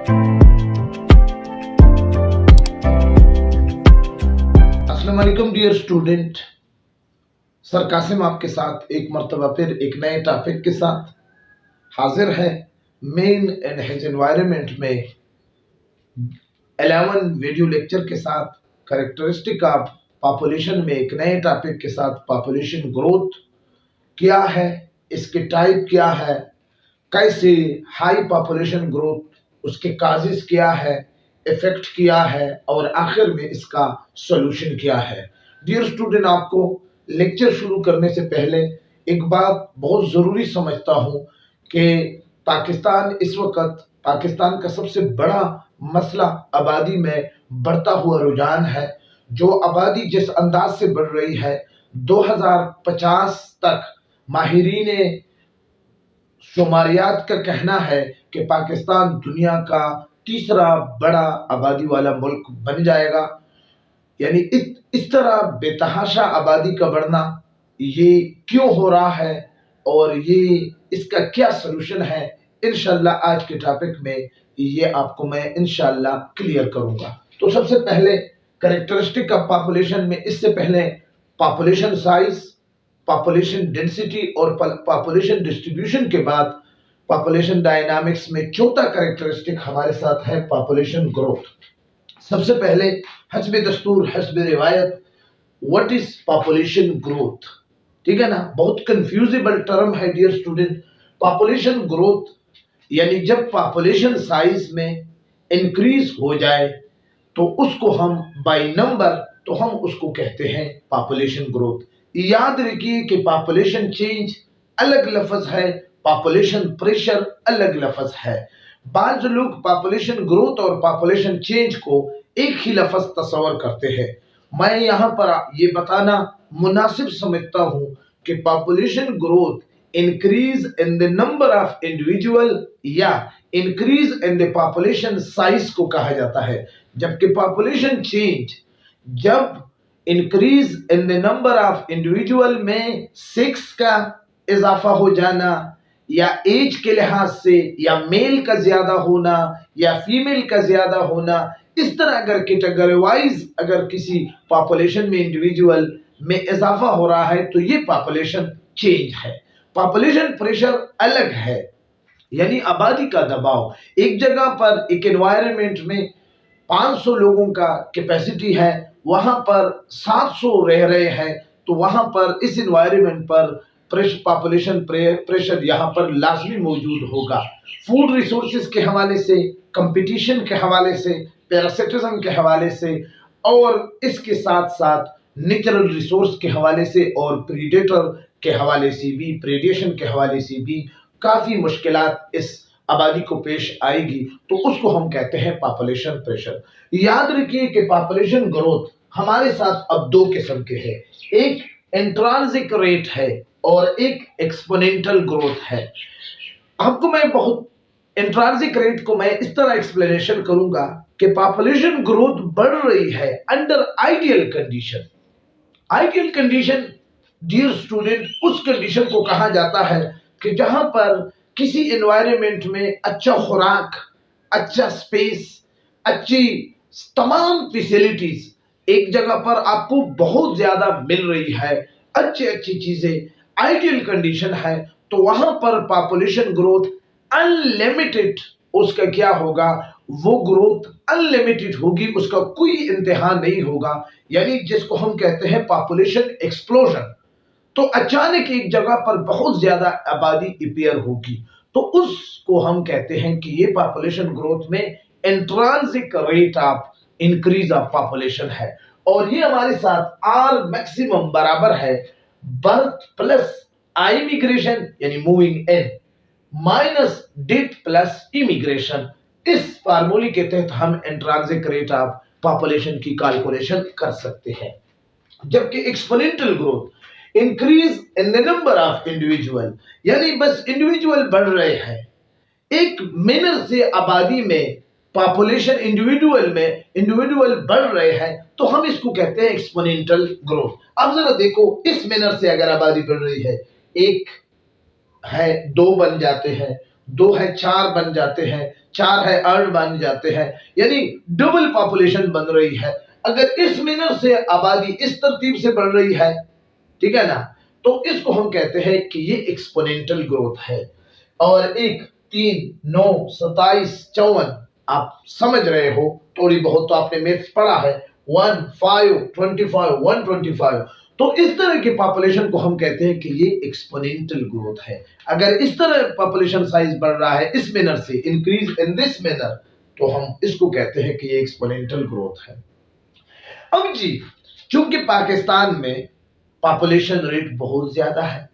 अस्सलाम वालेकुम dear student, sir Qasim आपके साथ एक मरतबा फिर एक नए टॉपिक के साथ हाजिर है। मेन एंड हिज एनवायरनमेंट में 11 वीडियो लेक्चर के साथ कैरेक्टरिस्टिक ऑफ पॉपुलेशन में एक नए टॉपिक के साथ पॉपुलेशन ग्रोथ क्या है, इसके टाइप क्या है, कैसे हाई पॉपुलेशन ग्रोथ उसके काजेस क्या है, इफेक्ट क्या है और आखिर में इसका सॉल्यूशन क्या है। डियर स्टूडेंट, आपको लेक्चर शुरू करने से पहले एक बात बहुत ज़रूरी समझता हूँ कि पाकिस्तान इस वक्त पाकिस्तान का सबसे बड़ा मसला आबादी में बढ़ता हुआ रुझान है। जो आबादी जिस अंदाज से बढ़ रही है, 2050 तक माहिरीन शुमारियात का कहना है कि पाकिस्तान दुनिया का तीसरा बड़ा आबादी वाला मुल्क बन जाएगा। यानी इस तरह बेतहाशा आबादी का बढ़ना ये क्यों हो रहा है और ये इसका क्या सलूशन है, इंशाल्लाह आज के टॉपिक में ये आपको मैं इंशाल्लाह क्लियर करूंगा। तो सबसे पहले कैरेक्टरिस्टिक ऑफ पॉपुलेशन में, इससे पहले पॉपुलेशन साइज, पॉपुलेशन डेंसिटी और पॉपुलेशन डिस्ट्रीब्यूशन के बाद पॉपुलेशन डायनामिक्स में चौथा कैरेक्टरिस्टिक हमारे साथ है पॉपुलेशन ग्रोथ। सबसे पहले हस्बे दस्तूर हस्बे रिवायत, व्हाट इज पॉपुलेशन ग्रोथ? ठीक है ना, बहुत कंफ्यूजेबल टर्म है डियर स्टूडेंट। पॉपुलेशन ग्रोथ यानी जब पॉपुलेशन साइज में इंक्रीज हो जाए तो उसको हम बाय नंबर, तो हम उसको कहते हैं पॉपुलेशन ग्रोथ। याद रखिए कि पॉपुलेशन चेंज अलग लफ्ज है, पॉपुलेशन प्रेशर अलग लफ्ज है। बाज लोग पॉपुलेशन ग्रोथ और पॉपुलेशन चेंज को एक ही लफ्ज तस्वर करते हैं। मैं यहाँ पर ये बताना मुनासिब समझता हूँ कि population growth increase in the number of individual या increase in the population size को कहा जाता है, जबकि पॉपुलेशन चेंज जब increase in the number of individual में सेक्स का इजाफा हो जाना या एज के लिहाज से या मेल का ज्यादा होना या फीमेल का ज्यादा होना, इस तरह अगर कैटेगरी वाइज अगर किसी पॉपुलेशन में इंडिविजुअल में इजाफा हो रहा है तो ये पॉपुलेशन चेंज है। पॉपुलेशन प्रेशर अलग है, यानी आबादी का दबाव। एक जगह पर एक एनवायरनमेंट में 500 लोगों का कैपेसिटी है, वहां पर 700 रह रहे हैं, तो वहां पर इस एनवायरनमेंट पर पॉपुलेशन प्रेशर यहाँ पर लाजमी मौजूद होगा। फूड रिसोर्सेज के हवाले से, कंपटीशन के हवाले से, पैरासिटिज्म के हवाले से और इसके साथ साथ नेचुरल रिसोर्स के हवाले से और प्रीडेटर के हवाले से भी, प्रेडिएशन के हवाले से भी काफ़ी मुश्किलात इस आबादी को पेश आएगी, तो उसको हम कहते हैं पॉपुलेशन प्रेशर। याद रखिए कि पॉपुलेशन ग्रोथ हमारे साथ अब दो किस्म के हैं, एक इंट्रांसिक रेट है और एक एक्सपोनेंशियल ग्रोथ है। आपको मैं बहुत इंट्रांसिक रेट को मैं इस तरह एक्सप्लेनेशन करूंगा कि पॉपुलेशन ग्रोथ बढ़ रही है under ideal condition. Ideal condition dear student उस कंडीशन को कहा जाता है कि जहां पर किसी एनवायरनमेंट में अच्छा खुराक, अच्छा स्पेस, अच्छी तमाम फैसिलिटीज एक जगह पर आपको बहुत ज्यादा मिल रही है, अच्छी अच्छी चीजें, आइडियल कंडीशन है, तो वहां पर पॉपुलेशन ग्रोथ अनलिमिटेड, उसका क्या होगा, वो ग्रोथ अनलिमिटेड होगी, उसका कोई इंतहा नहीं होगा। यानी जिसको हम कहते हैं पॉपुलेशन एक्सप्लोजन, तो अचानक एक जगह पर बहुत ज्यादा आबादी अपीयर होगी, तो उसको हम कहते हैं कि ये पॉपुलेशन ग्रोथ में intrinsic rate of increase of population है। और ये हमारे साथ आर मैक्सिमम बराबर है बर्थ प्लस आई इमिग्रेशन यानी moving in minus death plus immigration. इस फार्मूले के तहत हम इंट्रांसिक रेट ऑफ पॉपुलेशन की कैलकुलेशन कर सकते हैं। जबकि exponential growth increase in the number of individual, यानी बस इंडिविजुअल बढ़ रहे हैं, एक मैनर से आबादी में पॉपुलेशन इंडिविजुअल बढ़ रहे हैं, तो हम इसको कहते हैं एक्सपोनेंशियल ग्रोथ। अब जरा देखो, इस मैनर से अगर आबादी बढ़ रही है, एक है, दो बन जाते हैं, दो है चार बन जाते हैं, चार है आठ बन जाते हैं, यानी डबल पॉपुलेशन बन रही है। अगर इस मैनर से आबादी इस तरतीब से बढ़ रही है, ठीक है ना, तो इसको हम कहते हैं कि ये एक्सपोनेंशियल ग्रोथ है। और एक 3 9 27 54 आप समझ रहे हो, थोड़ी बहुत तो आपने मैथ्स पढ़ा है, 1 5 25 125, तो इस तरह की पॉपुलेशन को हम कहते हैं कि ये एक्सपोनेंशियल ग्रोथ है। अगर इस तरह पॉपुलेशन साइज बढ़ रहा है इस मैनर से, इंक्रीज इन दिस मैनर, तो हम इसको कहते हैं कि ये एक्सपोनेंशियल ग्रोथ है। अब जी, चूंकि पाकिस्तान में पॉपुलेशन रेट बहुत ज्यादा है,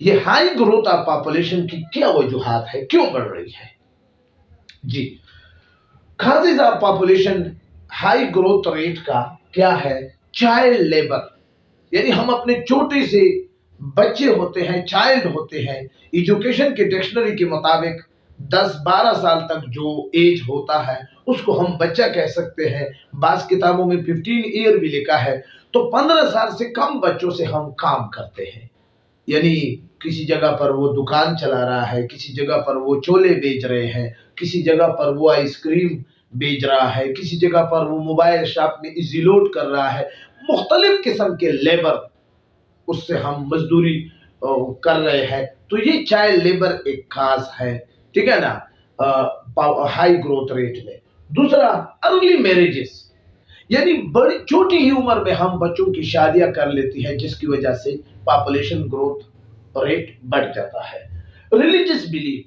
ये हाई ग्रोथ ऑफ पॉपुलेशन की क्या वजूहात है, क्यों बढ़ रही है जी? Causes of population high growth rate का क्या है? चाइल्ड लेबर, यानी हम अपने छोटे से बच्चे होते हैं, चाइल्ड होते हैं, एजुकेशन के डिक्शनरी के मुताबिक 10-12 साल तक जो एज होता है उसको हम बच्चा कह सकते हैं। बास किताबों में 15 ईयर भी लिखा है। तो 15 साल से कम बच्चों से हम काम करते हैं, यानी किसी जगह पर वो दुकान चला रहा है, किसी जगह पर वो छोले बेच रहे हैं, किसी जगह पर वो आइसक्रीम बेच रहा है, किसी जगह पर वो मोबाइल शॉप में इजी लोड कर रहा है, मुख्तलिफ किस्म के लेबर उससे हम मजदूरी कर रहे हैं। तो ये चाइल्ड लेबर एक खास है, ठीक है ना, हाई ग्रोथ रेट में। दूसरा, अर्ली मैरिजेस, यानी बड़ी छोटी ही उम्र में हम बच्चों की शादियां कर लेती हैं, जिसकी वजह से पॉपुलेशन ग्रोथ रेट बढ़ जाता है। रिलीजियस बिलीफ,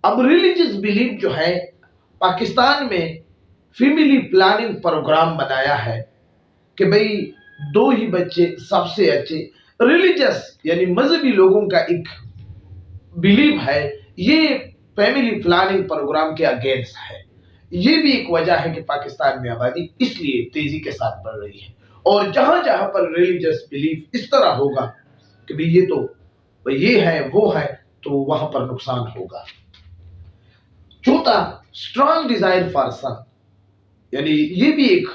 अब रिलीजियस बिलीफ जो है, पाकिस्तान में फैमिली प्लानिंग प्रोग्राम बनाया है कि भाई 2 ही बच्चे सबसे अच्छे। रिलीजियस यानी मजहबी लोगों का एक बिलीव है, ये फैमिली प्लानिंग प्रोग्राम के अगेंस्ट है। ये भी एक वजह है कि पाकिस्तान में आबादी इसलिए तेजी के साथ बढ़ रही है। और जहां जहां पर रिलीजियस बिलीफ इस तरह होगा कि भाई ये तो ये है वो है, तो वहां पर नुकसान होगा। चौथा, स्ट्रॉन्ग डिजायर फॉर सन, यानी ये भी एक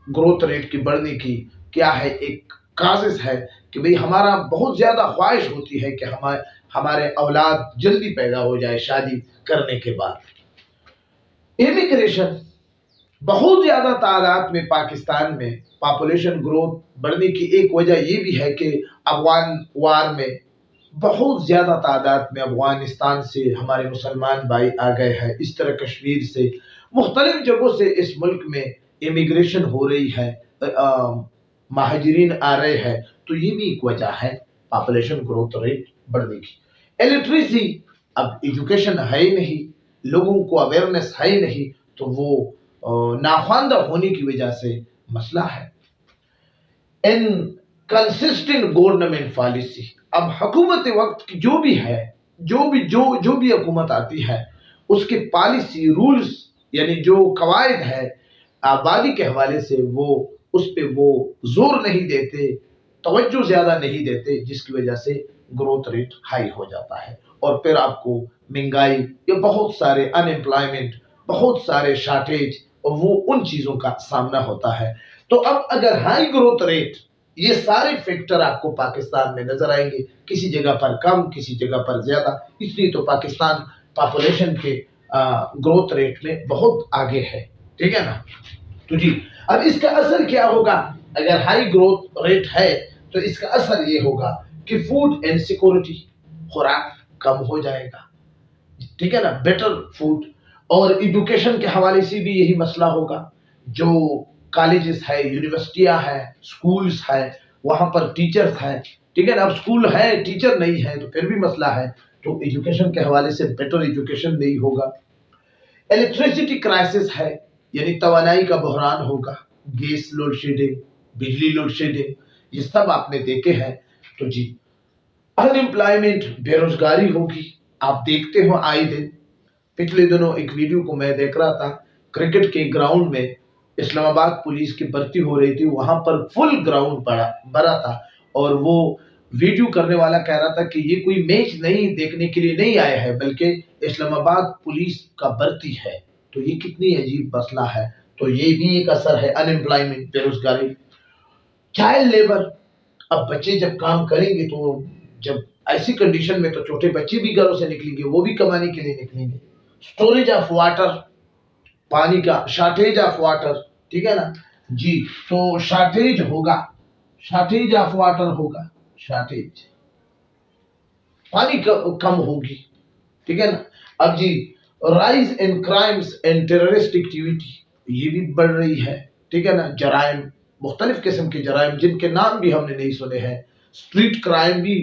ग्रोथ रेट की बढ़ने की क्या है, एक काजेस है कि भाई हमारा बहुत ज्यादा ख्वाहिश होती है कि हमारे औलाद जल्दी पैदा हो जाए शादी करने के बाद। इमिग्रेशन, बहुत ज्यादा तादाद में पाकिस्तान में पॉपुलेशन ग्रोथ बढ़ने की एक वजह यह भी है कि अफगान वार में बहुत ज्यादा तादाद में अफगानिस्तान से हमारे मुसलमान भाई आ गए हैं। इस तरह कश्मीर से मुख्तलिफ जगहों से इस मुल्क में इमिग्रेशन हो रही है, महाजरीन आ रहे हैं, तो ये भी एक वजह है पॉपुलेशन ग्रोथ रेट बढ़ने की। इलिटरेसी, अब एजुकेशन है ही नहीं, लोगों को अवेयरनेस है ही नहीं, तो वो नाख्वानदा होने की वजह से मसला है। इनकंसिस्टेंट गवर्नमेंट पॉलिसी, अब हुकूमत वक्त की जो भी है, जो भी हुकूमत आती है, उसके पॉलिसी रूल्स यानी जो कवायद है आबादी के हवाले से, वो उस पे वो जोर नहीं देते, तवज्जो ज्यादा नहीं देते, जिसकी वजह से ग्रोथ रेट हाई हो जाता है। और फिर आपको महंगाई, ये बहुत सारे अनएम्प्लॉयमेंट, बहुत सारे शॉर्टेज, और वो उन चीजों का सामना होता है। तो अब अगर हाई ग्रोथ रेट, ये सारे फैक्टर आपको पाकिस्तान में नजर आएंगे, किसी जगह पर कम, किसी जगह पर ज्यादा, इसलिए तो पाकिस्तान पॉपुलेशन के ग्रोथ रेट में बहुत आगे है, ठीक है ना। तो जी, अब इसका असर क्या होगा? अगर हाई ग्रोथ रेट है तो इसका असर ये होगा कि फूड इनसिक्योरिटी, खुराक कम हो जाएगा, ठीक है ना, बेटर फूड। और एजुकेशन के हवाले से भी यही मसला होगा। जो कॉलेजेस है, यूनिवर्सिटियां हैं, स्कूल्स है, वहां पर टीचर्स हैं, ठीक है ना। अब स्कूल है, टीचर नहीं है, तो फिर भी मसला है। तो एजुकेशन के हवाले से बेटर एजुकेशन नहीं होगा। इलेक्ट्रिसिटी क्राइसिस है, यानी तवानाई का बहरान होगा, गैस लोड शेडिंग, बिजली लोड शेडिंग, ये सब आपने देखे हैं। तो जी, अनएम्प्लॉयमेंट, बेरोजगारी होगी, आप देखते हो आए दिन। पिछले दिनों एक वीडियो को मैं देख रहा था, क्रिकेट के ग्राउंड में इस्लामाबाद पुलिस की भर्ती हो रही थी, वहां पर फुल ग्राउंड भरा था, और वो वीडियो करने वाला कह रहा था कि ये कोई मैच नहीं देखने के लिए नहीं आया है, बल्कि इस्लामाबाद पुलिस का भर्ती है। तो ये कितनी अजीब मसला है। तो ये भी एक असर है, अनएम्प्लॉयमेंट, बेरोजगारी। चाइल्ड लेबर, अब बच्चे जब काम करेंगे तो जब ऐसी कंडीशन में तो छोटे बच्चे भी घरों से निकलेंगे, वो भी कमाने के लिए निकलेंगे। स्टोरेज ऑफ वाटर, पानी का शॉर्टेज ऑफ वाटर, ठीक है ना जी। तो शॉर्टेज होगा, शॉर्टेज ऑफ वाटर होगा, शॉर्टेज, पानी कम होगी, ठीक है ना। अब जी, rise in crimes and terrorist activity, ये भी बढ़ रही है, ठीक है ना। जराइम, मुख्तलिफ किस्म के जराइम जिनके नाम भी हमने नहीं सुने हैं, स्ट्रीट क्राइम भी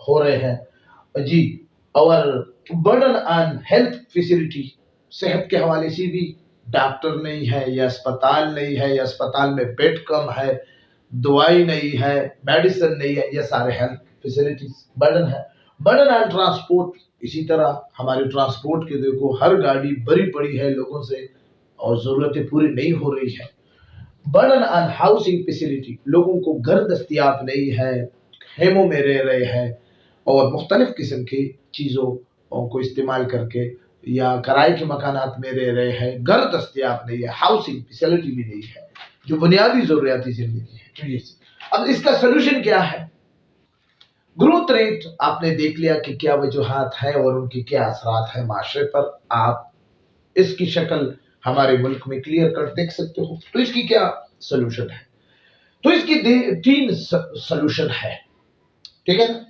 हो रहे हैं जी। और बर्डन ऑन हेल्थ फैसिलिटी, सेहत के हवाले से भी डॉक्टर नहीं है, या अस्पताल नहीं है, या अस्पताल में बेड कम है, दवाई नहीं है, मेडिसिन नहीं है, ये सारे हेल्थ फैसिलिटीज बर्डन है। बर्डन ऑन ट्रांसपोर्ट, इसी तरह हमारे ट्रांसपोर्ट के देखो, हर गाड़ी भरी पड़ी है लोगों से और जरूरतें पूरी नहीं हो रही है। बर्डन ऑन हाउसिंग फैसिलिटी, लोगों को घर दस्तियाब नहीं है, खेमों में रह रहे हैं और मुख्तलिफ किस्म की चीज़ों को इस्तेमाल करके या किराए के मकानात में रह रहे हैं, घर दस्तियाब नहीं है, हाउसिंग फैसिलिटी भी नहीं है, जो बुनियादी ज़रूरियाती ज़िंदगी है। अब इसका सोल्यूशन क्या है? ग्रोथ रेट आपने देख लिया कि क्या वजूहात है और उनकी क्या असरात है माशरे पर। आप इसकी शक्ल हमारे मुल्क में क्लियर कर देख सकते हो। तो इसकी क्या सोल्यूशन है? तो इसकी 3 सोल्यूशन है, ठीक है ना।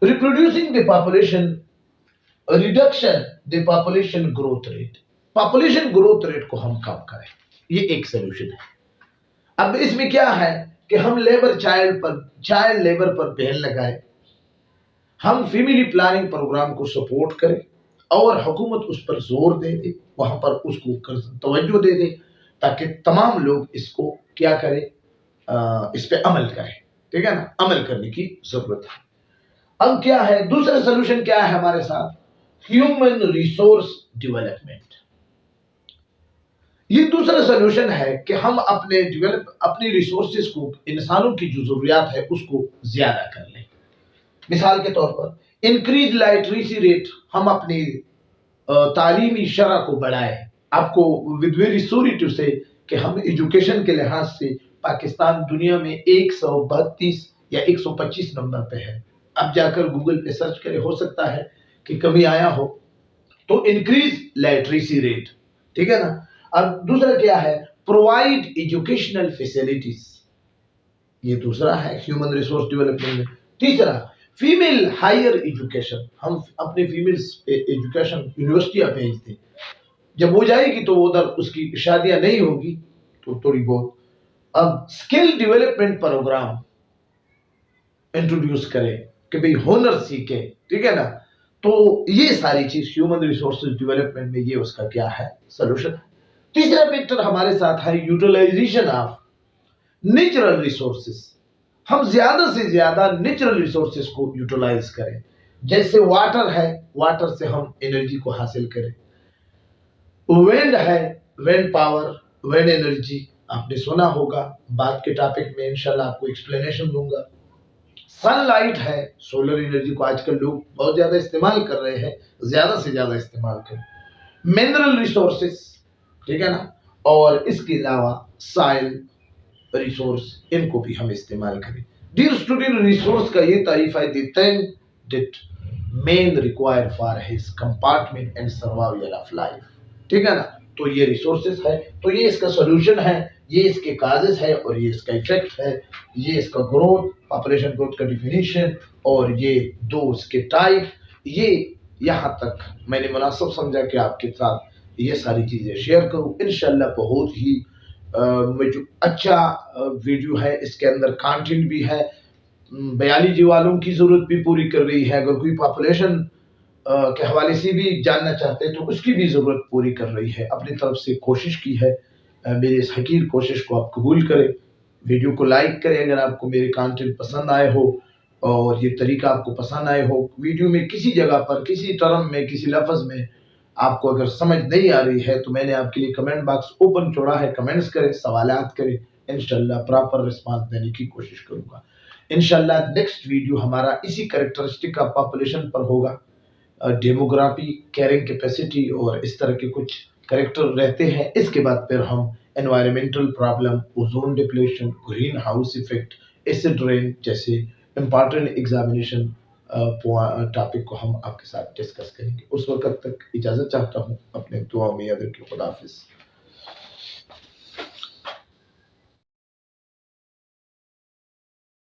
Reproducing the population, reduction the population growth rate, population growth rate को हम कम करें, ये एक सोल्यूशन है। अब इसमें क्या है कि हम चाइल्ड लेबर पर बैन लगाए, हम फैमिली प्लानिंग प्रोग्राम को सपोर्ट करें और हुकूमत उस पर जोर दे दे, वहां पर उसको तवज्जो दे दे, ताकि तमाम लोग इसको क्या करें, इस पे अमल करें, ठीक है ना। अमल करने की जरूरत है। अब क्या है दूसरा सोल्यूशन, क्या है हमारे साथ? Human resource development. ये दूसरा सोल्यूशन है कि हम अपनी रिसोर्सेज को, इंसानों की जो जरूरियात है उसको ज्यादा कर लें। मिसाल के तौर पर इंक्रीज लिटरेसी रेट, हम अपनी तालीमी शरह को बढ़ाएं। आपको विद वेरी सॉरी टू से कि हम एजुकेशन के लिहाज से पाकिस्तान दुनिया में 132 या 125 नंबर पे है। अब जाकर गूगल पे सर्च करें, हो सकता है कि कभी आया हो। तो इंक्रीज लिटरेसी रेट, ठीक है ना। अब दूसरा क्या है? प्रोवाइड एजुकेशनल फैसिलिटीज, ये दूसरा है ह्यूमन रिसोर्स डेवलपमेंट में। तीसरा फीमेल हायर एजुकेशन, हम अपने फीमेल्स एजुकेशन यूनिवर्सिटियां भेजते, जब हो जाएगी तो उधर उसकी शादियां नहीं होगी तो थोड़ी बहुत। अब स्किल डेवलपमेंट प्रोग्राम इंट्रोड्यूस करें कि भाई हुनर सीखे, ठीक है ना। तो ये सारी चीज ह्यूमन रिसोर्सेज डेवलपमेंट में ये उसका क्या है सोल्यूशन। तीसरा फैक्टर हमारे साथ है यूटिलाइजेशन ऑफ नेचुरल रिसोर्सेज, हम ज्यादा से ज्यादा नेचुरल रिसोर्सेज को यूटिलाइज करें। जैसे वाटर है, वाटर से हम एनर्जी को हासिल करें। विंड है, विंड पावर, विंड एनर्जी आपने सुना होगा, बात के टॉपिक में इंशाल्लाह आपको एक्सप्लेनेशन दूंगा। सनलाइट है, सोलर एनर्जी को आजकल लोग बहुत ज्यादा इस्तेमाल कर रहे हैं, ज्यादा से ज्यादा इस्तेमाल करें। मिनरल रिसोर्सेज, ठीक है ना। और इसके अलावा साइल रिसोर्स, इनको भी हम इस्तेमाल करें। डियर स्टूडेंट, रिसोर्स का ये तारीफ है, the thing that man require for his compartment and survival of life, ठीक है ना। तो ये रिसोर्सेज है, तो ये इसका सोल्यूशन है, ये इसके काजेस है और ये इसका इफेक्ट है, ये इसका ग्रोथ, पॉपुलेशन ग्रोथ का डिफिनीशन और ये दो इसके टाइप। ये यहाँ तक मैंने मुनासिब समझा कि आपके साथ ये सारी चीजें शेयर करूं। इंशाल्लाह बहुत ही अच्छा वीडियो है, इसके अंदर कंटेंट भी है, बायोलॉजी वालों की जरूरत भी पूरी कर रही है। अगर कोई पॉपुलेशन के हवाले से भी जानना चाहते हैं तो उसकी भी जरूरत पूरी कर रही है। अपनी तरफ से कोशिश की है, मेरी इस हकीर कोशिश को आप कबूल करें, वीडियो को लाइक करें अगर आपको मेरे कंटेंट पसंद आए हो और ये तरीका आपको पसंद आए हो। वीडियो में किसी जगह पर, किसी टर्म में, किसी लफ्ज में आपको अगर समझ नहीं आ रही है तो मैंने आपके लिए कमेंट बॉक्स ओपन छोड़ा है, कमेंट्स करें, सवालात करें, इंशाल्लाह प्रॉपर रिस्पांस देने की कोशिश करूंगा। इंशाल्लाह नेक्स्ट वीडियो हमारा इसी कैरेक्टरिस्टिक ऑफ पॉपुलेशन पर होगा। डेमोग्राफी, कैरिंग कैपेसिटी और इस तरह के कुछ कैरेक्टर रहते हैं। इसके बाद फिर हम environmental problem, ozone depletion, green house effect, acid rain जैसे इंपॉर्टेंट एग्जामिनेशन टॉपिक को हम आपके साथ डिस्कस करेंगे। उस वक़्त तक इजाज़त चाहता हूँ, अपने दुआ में याद रखिए। खुदा हाफ़िज़।